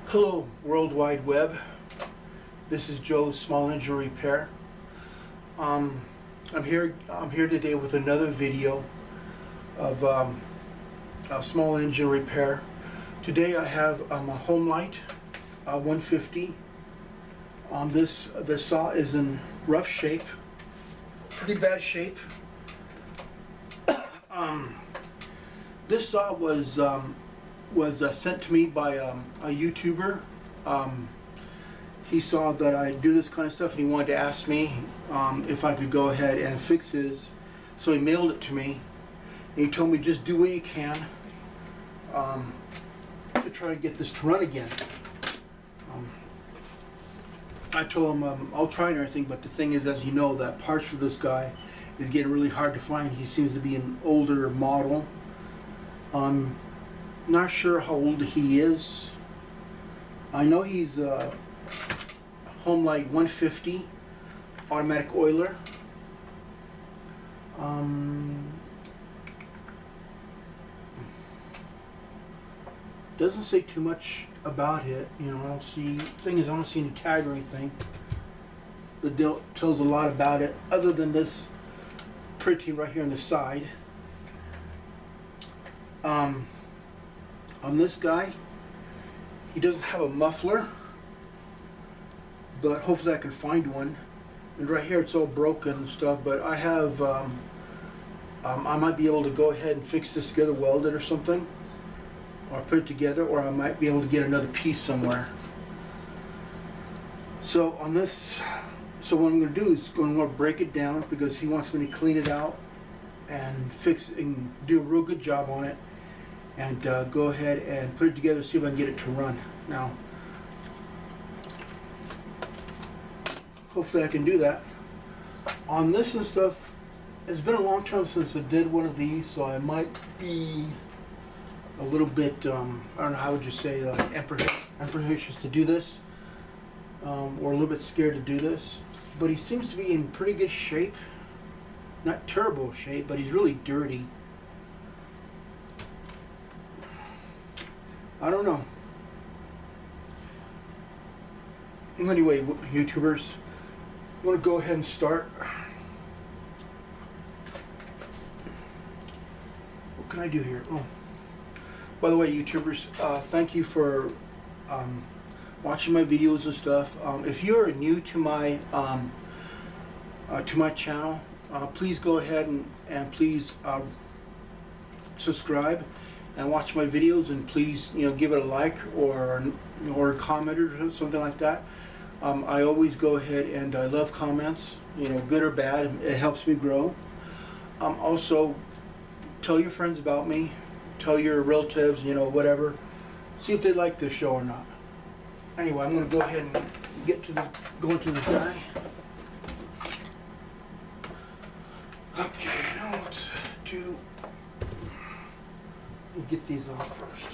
Hello, World Wide Web. This is Joe's Small Engine Repair. I'm here today with another video of a small engine repair. Today I have a homlite 150. This saw is in rough shape, pretty bad shape. This saw was sent to me by a YouTuber. He saw that I do this kind of stuff and he wanted to ask me if I could go ahead and fix his. So he mailed it to me and he told me just do what you can to try and get this to run again. I told him I'll try and everything, but the thing is, as you know, that parts for this guy is getting really hard to find. He seems to be an older model. Not sure how old he is. I know he's a homlite 150 automatic oiler. Doesn't say too much about it. You know, I don't see. Thing is, I don't see any tag or anything that tells a lot about it, other than this printing right here on the side. On this guy, he doesn't have a muffler, but hopefully I can find one. And right here it's all broken and stuff, but I have, I might be able to go ahead and fix this together, weld it or something, or put it together, or I might be able to get another piece somewhere. So on this, so what I'm going to do is I'm going to break it down because he wants me to clean it out and fix it and do a real good job on it. And go ahead and put it together, see if I can get it to run. Now, hopefully I can do that. On this and stuff, it's been a long time since I did one of these, so I might be a little bit, I don't know, how would you say, like apprehensive to do this, or a little bit scared to do this. But he seems to be in pretty good shape. Not terrible shape, but he's really dirty. I don't know. Anyway, YouTubers, I'm going to go ahead and start. What can I do here? Oh, by the way, YouTubers, thank you for watching my videos and stuff. If you are new to my channel, please go ahead and please subscribe and watch my videos, and please, you know, give it a like or a comment or something like that. I always go ahead and I love comments, you know, good or bad. It helps me grow. Also, tell your friends about me, tell your relatives, you know, whatever. See if they like this show or not. Anyway, I'm going to go ahead and go into the guy. Okay, now let's do. We'll get these off first.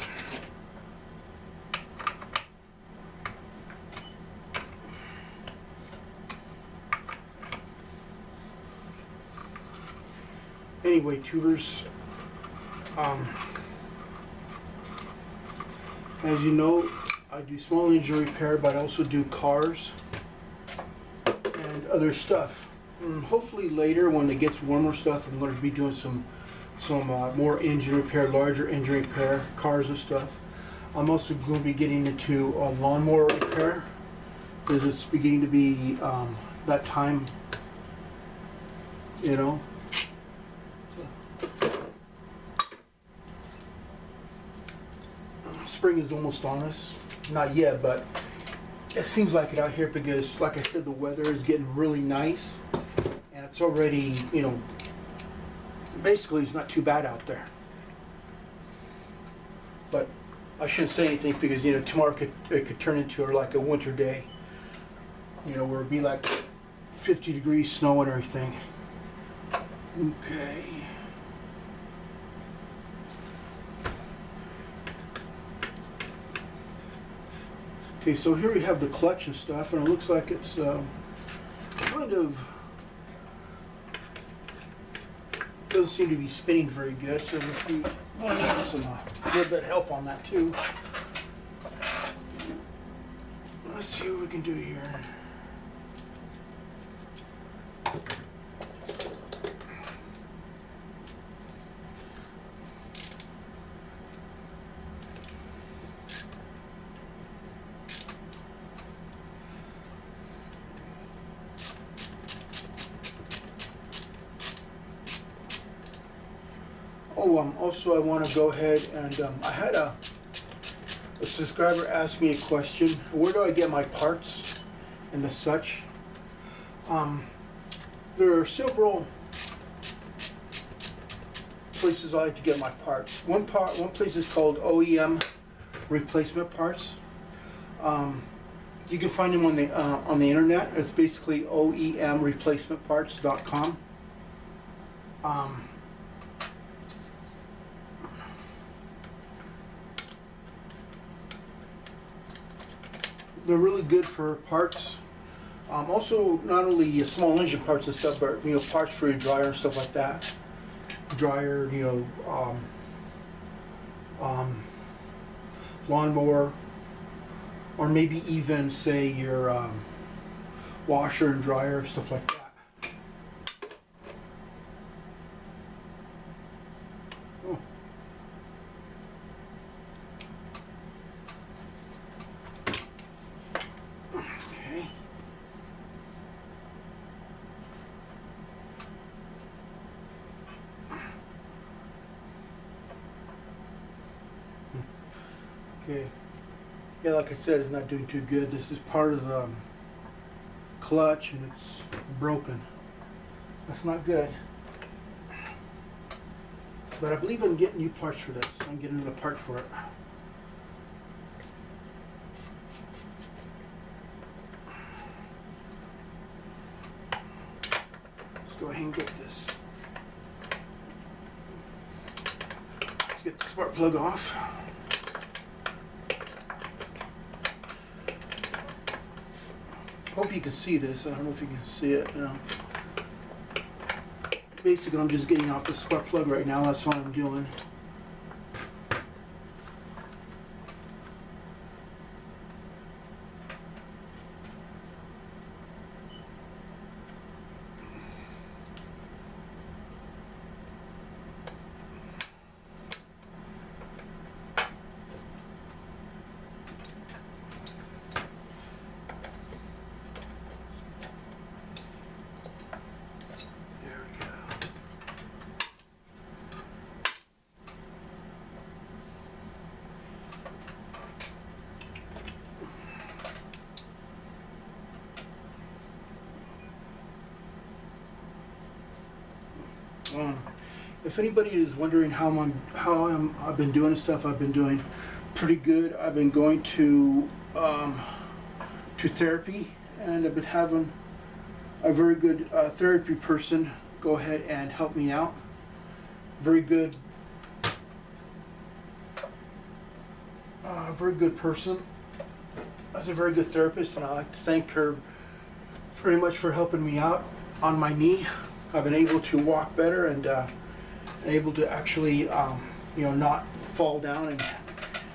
Anyway, tubers, as you know, I do small engine repair, but I also do cars and other stuff. Hopefully later, when it gets warmer stuff, I'm going to be doing some more engine repair, larger engine repair, cars and stuff. I'm also going to be getting into lawnmower repair because it's beginning to be that time, you know. Spring is almost on us. Not yet, but it seems like it out here because, like I said, the weather is getting really nice and it's already, you know, basically it's not too bad out there. But I shouldn't say anything because, you know, tomorrow it could turn into like a winter day, you know, where it'd be like 50 degrees, snow and everything. Okay. Okay, so here we have the clutch and stuff, and it looks like it's kind of doesn't seem to be spinning very good, so let's need some a little bit of help on that too. let's see what we can do here. Oh, also I want to go ahead and I had a subscriber ask me a question. Where do I get my parts and the such? There are several places I like to get my parts. One place is called OEM replacement parts. You can find them on the internet. It's basically OEMreplacementparts.com. They're really good for parts. Also, not only small engine parts and stuff, but parts for your dryer and stuff like that. Dryer, lawnmower, or maybe even say your washer and dryer, stuff like that. Oh. Okay. Okay. Yeah, like I said, it's not doing too good. This is part of the clutch and it's broken. That's not good. But I believe I can get new parts for this. I'm getting another part for it. Let's go ahead and get this. Let's get the spark plug off. Hope you can see this. I don't know if you can see it. Basically, I'm just getting off the spark plug right now. That's what I'm doing. If anybody is wondering how I've been doing stuff, I've been doing pretty good. I've been going to therapy, and I've been having a very good therapy person go ahead and help me out. Very good person. That's a very good therapist, and I like to thank her very much for helping me out on my knee. I've been able to walk better and able to actually, not fall down and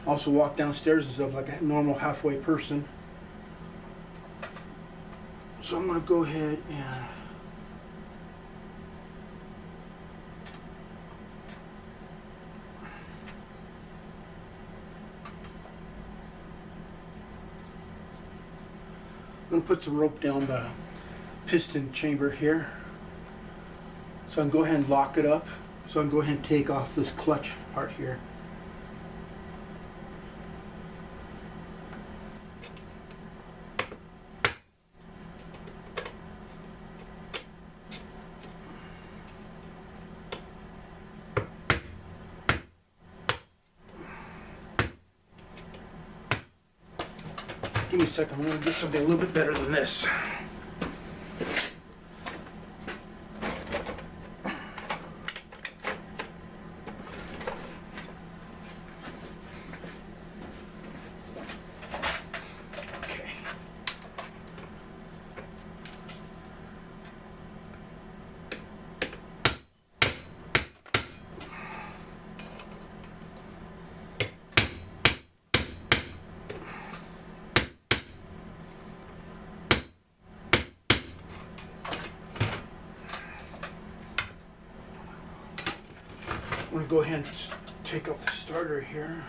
also walk downstairs and stuff like a normal halfway person. So I'm going to go ahead and I'm going to put some rope down the piston chamber here. So I can go ahead and lock it up. So I can go ahead and take off this clutch part here. Give me a second, I'm going to get something a little bit better than this. to go ahead and take off the starter here.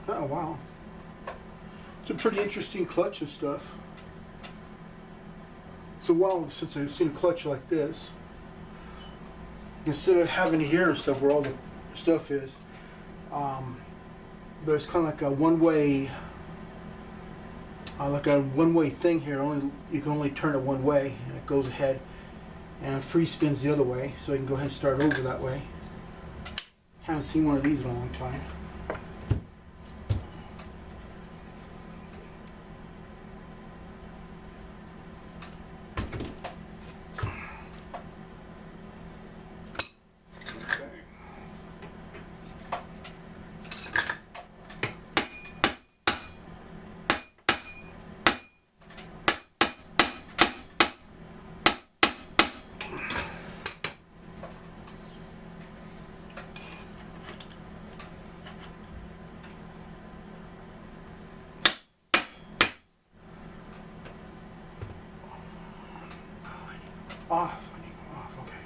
Oh wow, it's a pretty interesting clutch and stuff. It's a while since I've seen a clutch like this. Instead of having here and stuff where all the stuff is, there's kind of like a one-way thing here. Only you can only turn it one way, and it goes ahead and free spins the other way, so you can go ahead and start over that way. Haven't seen one of these in a long time. Off. I need to go off. Okay.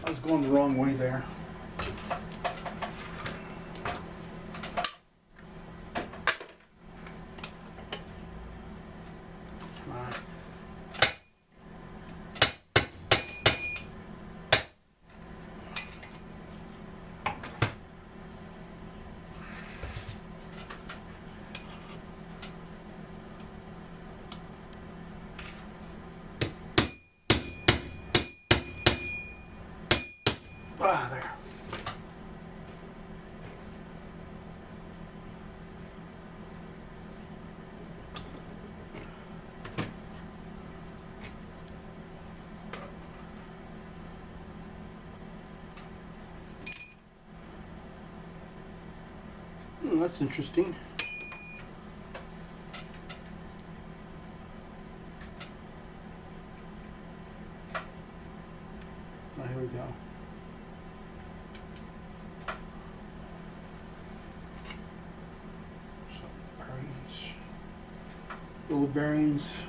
I was going the wrong way there. Come on. Ah, there. That's interesting. Now here we go. Little bearings.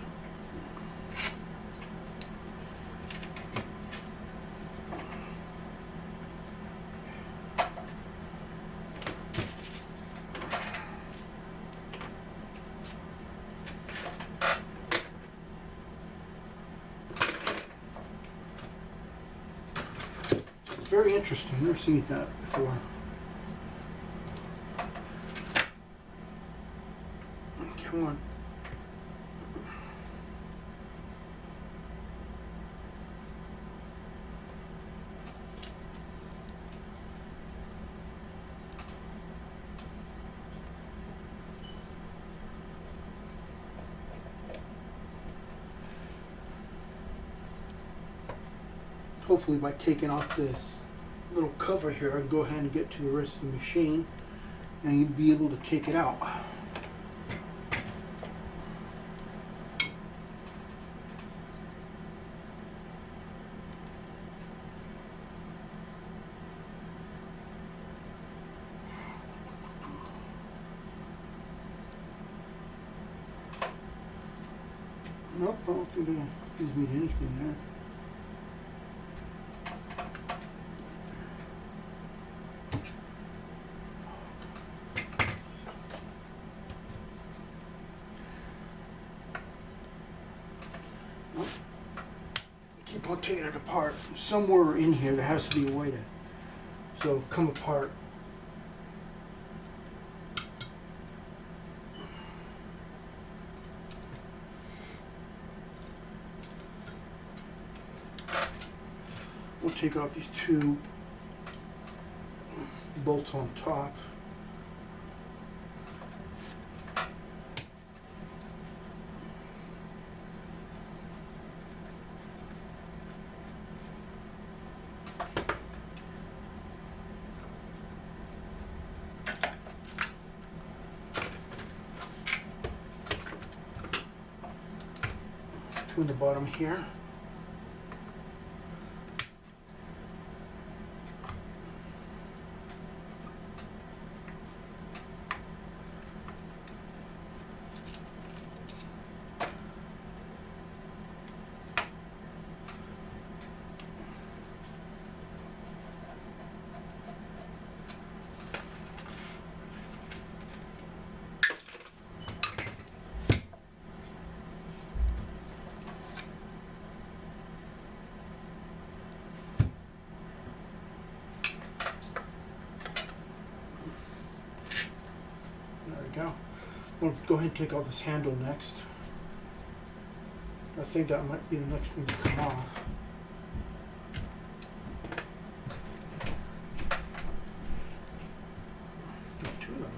It's very interesting. I've never seen that before. Come on. Hopefully by taking off this little cover here, I can go ahead and get to the rest of the machine and you'll be able to take it out. Nope, I don't think it gives me anything there. Keep on taking it apart. Somewhere in here there has to be a way to come apart. We'll take off these two bolts on top. between the bottom here. Go. We'll go ahead and take out this handle next. I think that might be the next thing to come off. Get two of them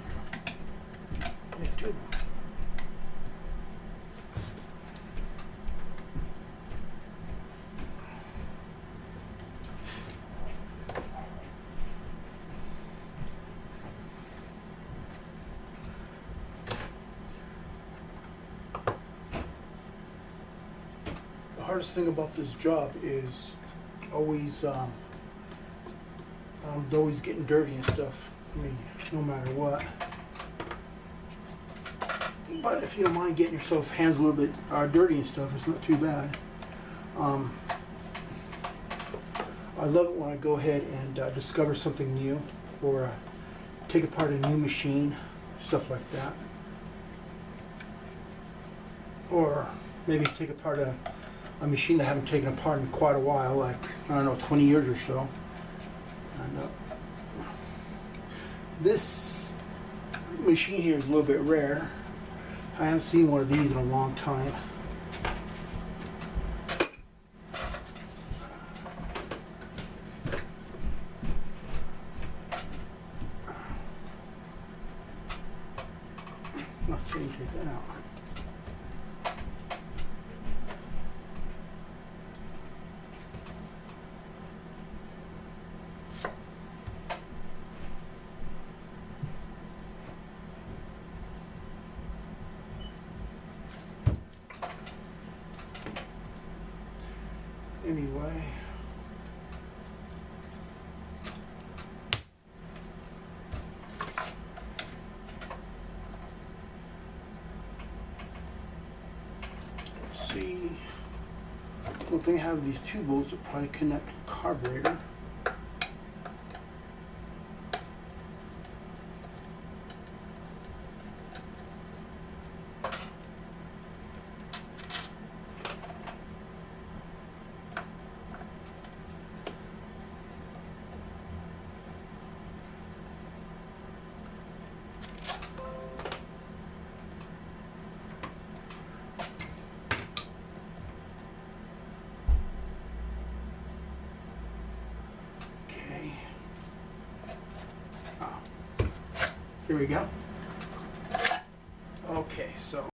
there. Get two of them. The hardest thing about this job is always always getting dirty and stuff. I mean, no matter what. But if you don't mind getting yourself hands a little bit dirty and stuff, it's not too bad. I love it when I go ahead and discover something new, or take apart a new machine, stuff like that. Or maybe take apart a machine that I haven't taken apart in quite a while, like, I don't know, 20 years or so. And this machine here is a little bit rare. I haven't seen one of these in a long time. Let's see, take that out. Anyway, let's see. One thing I have these two bolts that probably connect to the carburetor. Here we go. Okay, so